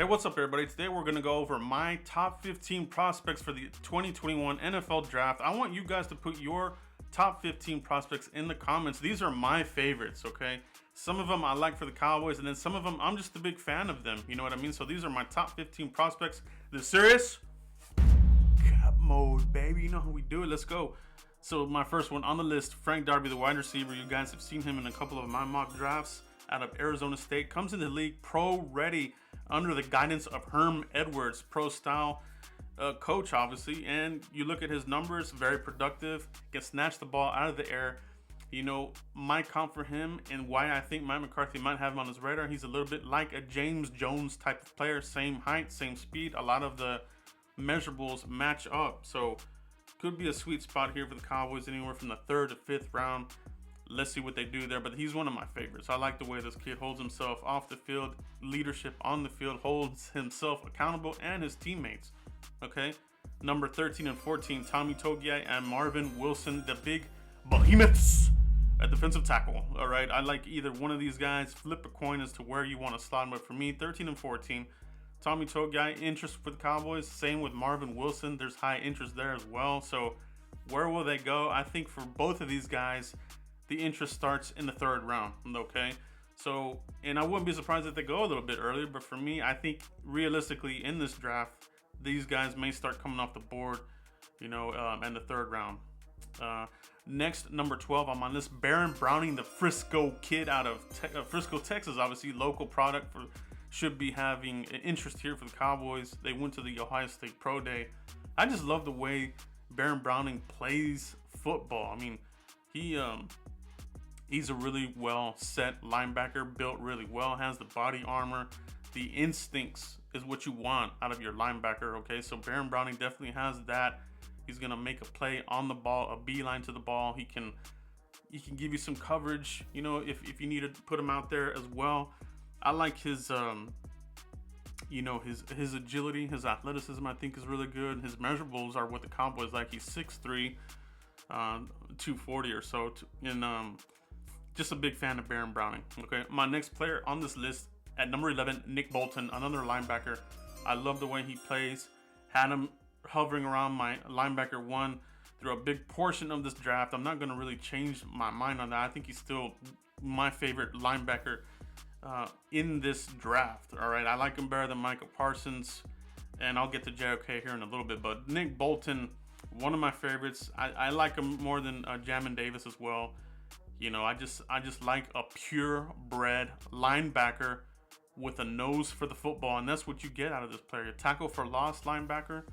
Hey, what's up, everybody? Today we're going to go over my top 15 prospects for the 2021 NFL Draft. I want you guys to put your top 15 prospects in the comments. These are my favorites, okay? Some of them I like for the Cowboys, and then some of them I'm just a big fan of them. You know what I mean? So these are my top 15 prospects. This serious? Cap mode, baby. You know how we do it. Let's go. So my first one on the list, Frank Darby, the wide receiver. You guys have seen him in a couple of my mock drafts out of Arizona State. Comes into the league pro-ready under the guidance of Herm Edwards, pro-style coach, obviously. And you look at his numbers, very productive. Can snatch the ball out of the air. You know, my comp for him and why I think Mike McCarthy might have him on his radar, he's a little bit like a James Jones type of player. Same height, same speed. A lot of the measurables match up. So could be a sweet spot here for the Cowboys, anywhere from the 3rd to 5th round. Let's see what they do there, but he's one of my favorites. I like the way this kid holds himself off the field, leadership on the field, holds himself accountable, and his teammates. Okay, number 13 and 14, Tommy Togiai and Marvin Wilson, the big behemoths at defensive tackle. All right, I like either one of these guys. Flip a coin as to where you want to slot them. But for me, 13 and 14, Tommy Togiai, interest for the Cowboys. Same with Marvin Wilson. There's high interest there as well. So where will they go? I think for both of these guys, the interest starts in the 3rd round, okay? So, and I wouldn't be surprised if they go a little bit earlier, but for me, I think realistically in this draft, these guys may start coming off the board, you know, in the 3rd round. Next, number 12 on my list, Baron Browning, the Frisco kid out of Frisco, Texas, obviously local product, should be having an interest here for the Cowboys. They went to the Ohio State Pro Day. I just love the way Baron Browning plays football. I mean, he's a really well set linebacker, built really well, has the body armor. The instincts is what you want out of your linebacker, okay? So Baron Browning definitely has that. He's going to make a play on the ball, a beeline to the ball. He can give you some coverage, you know, if you need to put him out there as well. I like his you know, his agility, his athleticism, I think is really good. His measurables are what the Cowboys like. He's 6'3", 240 or so, and just a big fan of Baron Browning. Okay, my next player on this list at number 11, Nick Bolton, another linebacker. I love the way he plays. Had him hovering around my linebacker 1 through a big portion of this draft. I'm not going to really change my mind on that. I think he's still my favorite linebacker in this draft. All right, I like him better than Micah Parsons, and I'll get to JOK here in a little bit. But Nick Bolton, one of my favorites. I like him more than Jamin Davis as well. You know, I just like a purebred linebacker with a nose for the football, and that's what you get out of this player. Tackle for loss linebacker,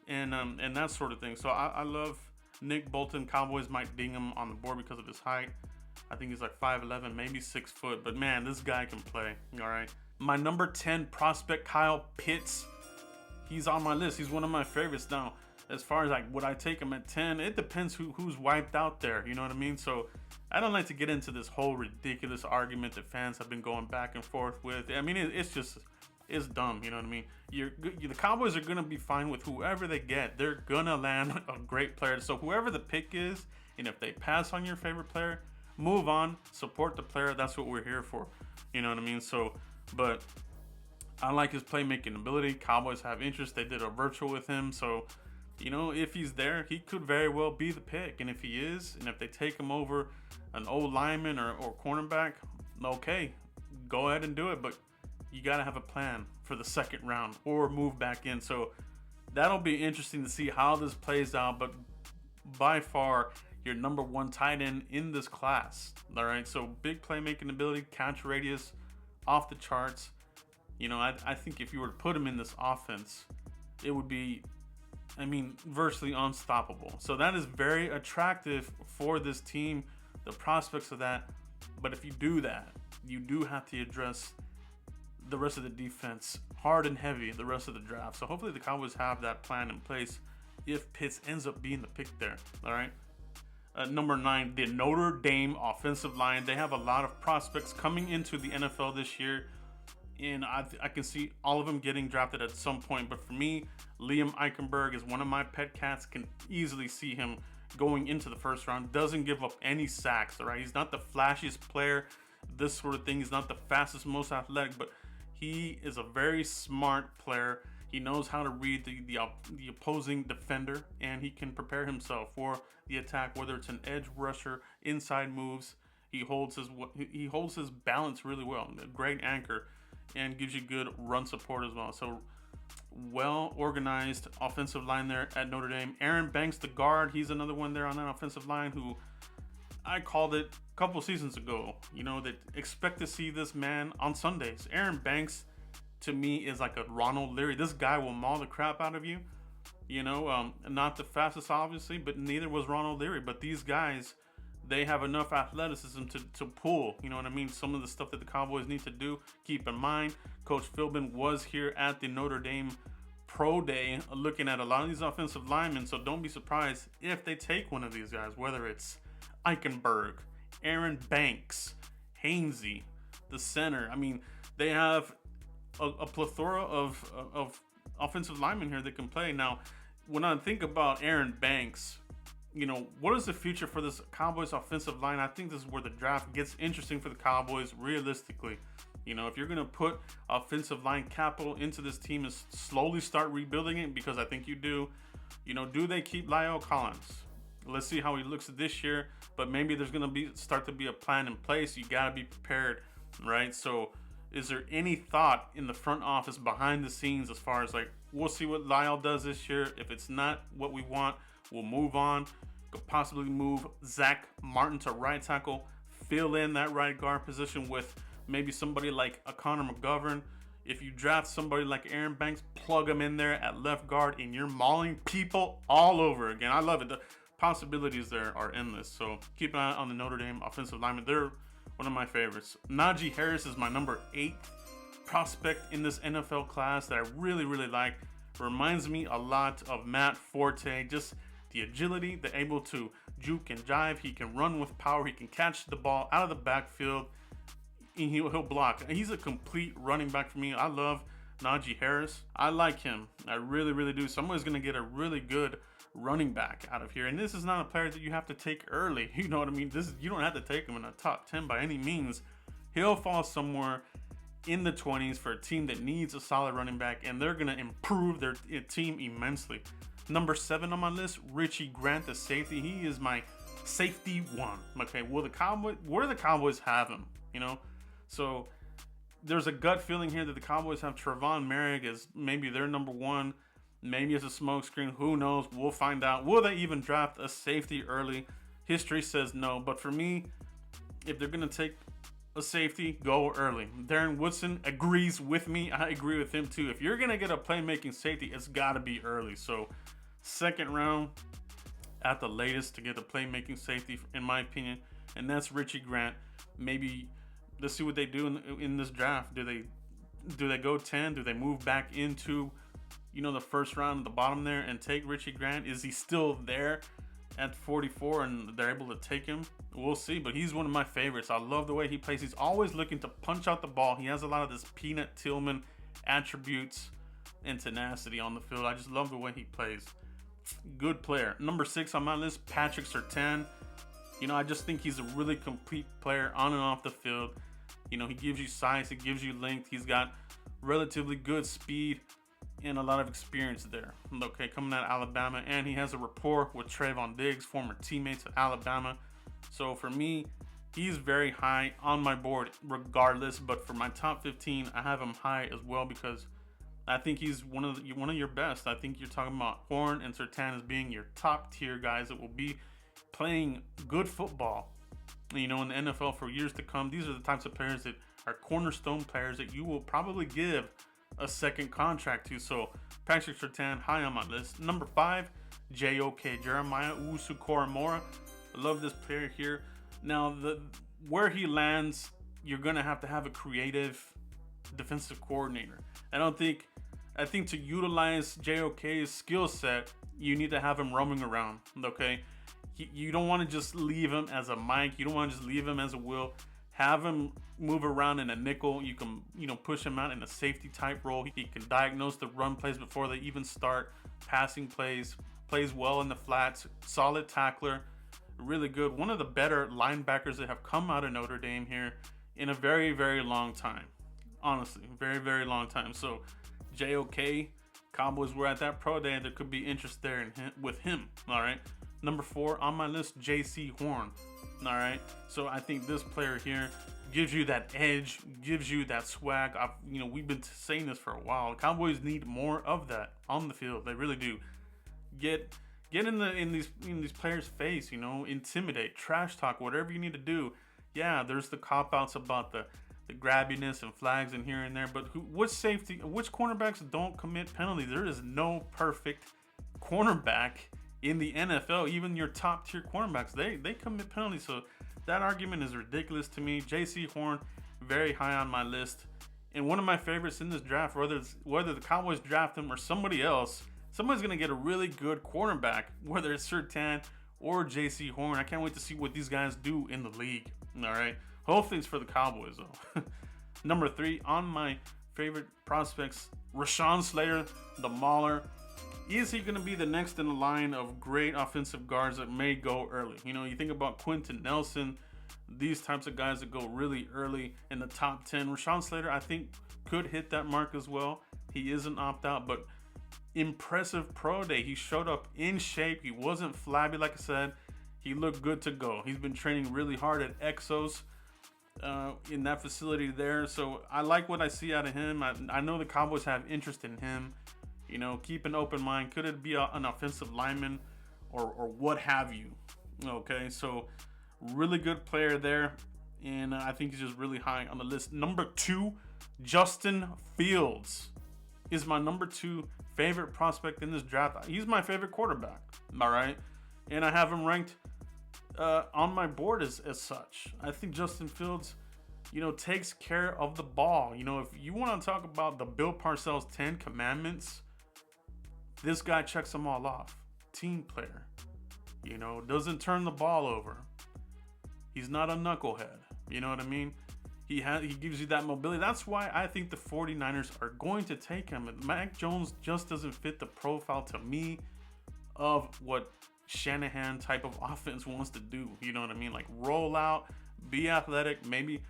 and that sort of thing. So I love Nick Bolton. Cowboys might ding him on the board because of his height. I think he's like 5'11", maybe 6 foot. But man, this guy can play. All right. My number 10 prospect, Kyle Pitts. He's on my list. He's one of my favorites now. As far as like, would I take him at 10? It depends who's wiped out there. You know what I mean? So I don't like to get into this whole ridiculous argument that fans have been going back and forth with. I mean, it's dumb. You know what I mean? The Cowboys are gonna be fine with whoever they get. They're gonna land a great player. So whoever the pick is, and if they pass on your favorite player, move on. Support the player. That's what we're here for. You know what I mean? So, but I like his playmaking ability. Cowboys have interest. They did a virtual with him. So, you know, if he's there, he could very well be the pick. And if he is, and if they take him over an old lineman or cornerback, okay, go ahead and do it. But you got to have a plan for the 2nd round or move back in. So that'll be interesting to see how this plays out. But by far, your number 1 tight end in this class. All right, so big playmaking ability, catch radius, off the charts. You know, I think if you were to put him in this offense, it would be, I mean, virtually unstoppable. So that is very attractive for this team, the prospects of that. But if you do that, you do have to address the rest of the defense hard and heavy the rest of the draft. So hopefully the Cowboys have that plan in place if Pitts ends up being the pick there. All right. Number 9, the Notre Dame offensive line. They have a lot of prospects coming into the NFL this year, and I can see all of them getting drafted at some point. But for me, Liam Eichenberg is one of my pet cats. Can easily see him going into the 1st round. Doesn't give up any sacks, all right? He's not the flashiest player, this sort of thing. He's not the fastest, most athletic, but He is a very smart player. He knows how to read the opposing defender, and he can prepare himself for the attack, whether it's an edge rusher, inside moves. He holds his balance really well. A great anchor, and gives you good run support as well. So well organized offensive line there at Notre Dame. Aaron Banks, the guard, he's another one there on that offensive line who I called it a couple seasons ago. That expect to see this man on Sundays. Aaron Banks, to me, is like a Ronald Leary. This guy will maul the crap out of you. Not the fastest, obviously, but neither was Ronald Leary. But these guys, they have enough athleticism to pull. You know what I mean? Some of the stuff that the Cowboys need to do. Keep in mind, Coach Philbin was here at the Notre Dame Pro Day looking at a lot of these offensive linemen. So don't be surprised if they take one of these guys, whether it's Eichenberg, Aaron Banks, Hainsey, the center. I mean, they have a plethora of offensive linemen here that can play. Now, when I think about Aaron Banks, what is the future for this Cowboys offensive line? I think this is where the draft gets interesting for the Cowboys realistically. If you're going to put offensive line capital into this team and slowly start rebuilding it, because I think you do, do they keep Lyle Collins? Let's see how he looks this year, but maybe there's going to start to be a plan in place. You got to be prepared, right? So is there any thought in the front office behind the scenes as far as we'll see what Lyle does this year. If it's not what we want, we'll move on. Could possibly move Zach Martin to right tackle, fill in that right guard position with maybe somebody like a Connor McGovern. If you draft somebody like Aaron Banks, plug him in there at left guard, and you're mauling people all over again. I love it. The possibilities there are endless. So keep an eye on the Notre Dame offensive lineman. They're one of my favorites. Najee Harris is my number 8 prospect in this NFL class that I really, really like. Reminds me a lot of Matt Forte. Just the agility, the able to juke and jive. He can run with power. He can catch the ball out of the backfield. And he'll block. He's a complete running back for me. I love Najee Harris. I like him. I really, really do. Someone's going to get a really good running back out of here. And this is not a player that you have to take early. You know what I mean? You don't have to take him in the top 10 by any means. He'll fall somewhere in the 20s for a team that needs a solid running back, and they're going to improve their team immensely. Number 7 on my list, Richie Grant, the safety. He is my safety 1. Okay, where do the Cowboys have him? So there's a gut feeling here that the Cowboys have Trevon Merrick as maybe their number 1. Maybe it's a smokescreen. Who knows? We'll find out. Will they even draft a safety early? History says no. But for me, if they're going to take a safety, go early. Darren Woodson agrees with me. I agree with him too. If you're going to get a playmaking safety, it's got to be early. So second round at the latest to get a playmaking safety, in my opinion. And that's Richie Grant. Maybe let's see what they do in this draft. Do they go 10? Do they move back into the first round at the bottom there and take Richie Grant? Is he still there at 44 and they're able to take him? We'll see, but he's one of my favorites. I love the way he plays. He's always looking to punch out the ball. He has a lot of this Peanut Tillman attributes and tenacity on the field. I just love the way he plays. Good player. Number 6 on my list, Patrick Surtain. I just think he's a really complete player on and off the field. He gives you size, he gives you length. He's got relatively good speed and a lot of experience there. Okay, coming out of Alabama, and he has a rapport with Trayvon Diggs, former teammates at Alabama. So for me, he's very high on my board regardless, but for my top 15, I have him high as well because I think he's one of your best. I think you're talking about Horn and Surtain as being your top tier guys that will be playing good football, in the NFL for years to come. These are the types of players that are cornerstone players that you will probably give a second contract to. So Patrick Surtain, high on my list. Number 5, JOK, Jeremiah Owusu-Koramoah. I love this player here. Now, where he lands, you're going to have a creative defensive coordinator. I think to utilize JOK's skill set, you need to have him roaming around, okay? You don't want to just leave him as a Mike. You don't want to just leave him as a Will. Have him move around in a nickel. You can, push him out in a safety type role. He can diagnose the run plays before they even start. Passing plays well in the flats. Solid tackler. Really good. One of the better linebackers that have come out of Notre Dame here in a very, very long time. honestly, very, very long time. So JOK, Cowboys were at that pro day, and there could be interest there with him. All right. Number 4 on my list, J.C. Horn. All right. So I think this player here gives you that edge, gives you that swag. We've been saying this for a while. Cowboys need more of that on the field. They really do. Get in these players' face. Intimidate, trash talk, whatever you need to do. Yeah, there's the cop outs about the grabbiness and flags and here and there, but which cornerbacks don't commit penalties? There is no perfect cornerback in the NFL. Even your top tier cornerbacks, they commit penalties. So that argument is ridiculous to me. J.C. Horn, very high on my list, and one of my favorites in this draft. Whether the Cowboys draft him or somebody else, somebody's gonna get a really good cornerback, whether it's Surtain or J.C. Horn. I can't wait to see what these guys do in the league. All right. Hopefully it's for the Cowboys, though. Number 3 on my favorite prospects, Rashawn Slater, the Mauler. Is he going to be the next in the line of great offensive guards that may go early? You think about Quentin Nelson, these types of guys that go really early in the top 10. Rashawn Slater, I think, could hit that mark as well. He is an opt-out, but impressive pro day. He showed up in shape. He wasn't flabby, like I said. He looked good to go. He's been training really hard at Exos in that facility there. So I like what I see out of him. I know the Cowboys have interest in him. Keep an open mind. Could it be an offensive lineman or what have you? Okay, so really good player there. And I think he's just really high on the list. Number 2, Justin Fields is my number 2 favorite prospect in this draft. He's my favorite quarterback. All right. And I have him ranked on my board as such. I think Justin Fields, takes care of the ball. If you want to talk about the Bill Parcells 10 commandments, this guy checks them all off. Team player, doesn't turn the ball over. He's not a knucklehead. You know what I mean? He gives you that mobility. That's why I think the 49ers are going to take him. Mac Jones just doesn't fit the profile to me of what Shanahan type of offense wants to do. You know what I mean? Like roll out, be athletic, maybe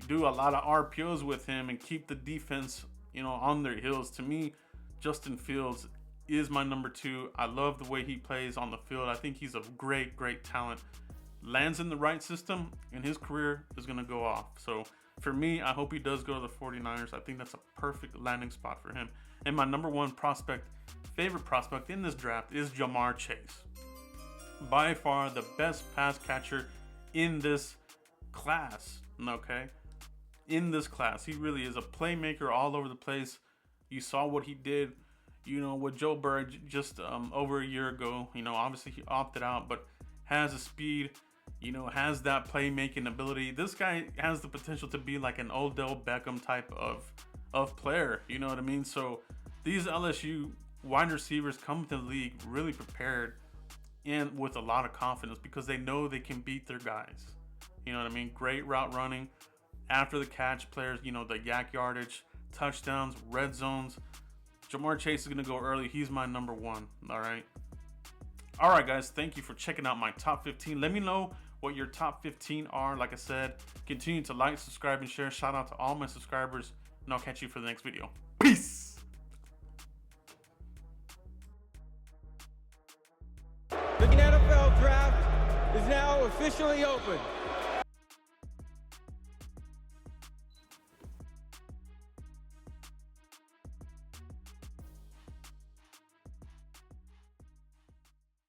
do a lot of RPOs with him and keep the defense, on their heels. To me, Justin Fields is my number 2. I love the way he plays on the field. I think he's a great, great talent. Lands in the right system and his career is going to go off. So for me, I hope he does go to the 49ers. I think that's a perfect landing spot for him. And my number 1 favorite prospect in this draft is Ja'Marr Chase. By far the best pass catcher in this class. Okay? In this class. He really is a playmaker all over the place. You saw what he did, with Joe Burrow just over a year ago. Obviously he opted out, but has the speed, has that playmaking ability. This guy has the potential to be like an Odell Beckham type of player. You know what I mean? So these LSU wide receivers come to the league really prepared and with a lot of confidence because they know they can beat their guys. You know what I mean? Great route running, after the catch players, the yak yardage, touchdowns, red zones. Ja'Marr Chase is going to go early. He's my number 1. All right, guys. Thank you for checking out my top 15. Let me know what your top 15 are. Like I said, continue to like, subscribe, and share. Shout out to all my subscribers, and I'll catch you for the next video. Peace. The NFL Draft is now officially open.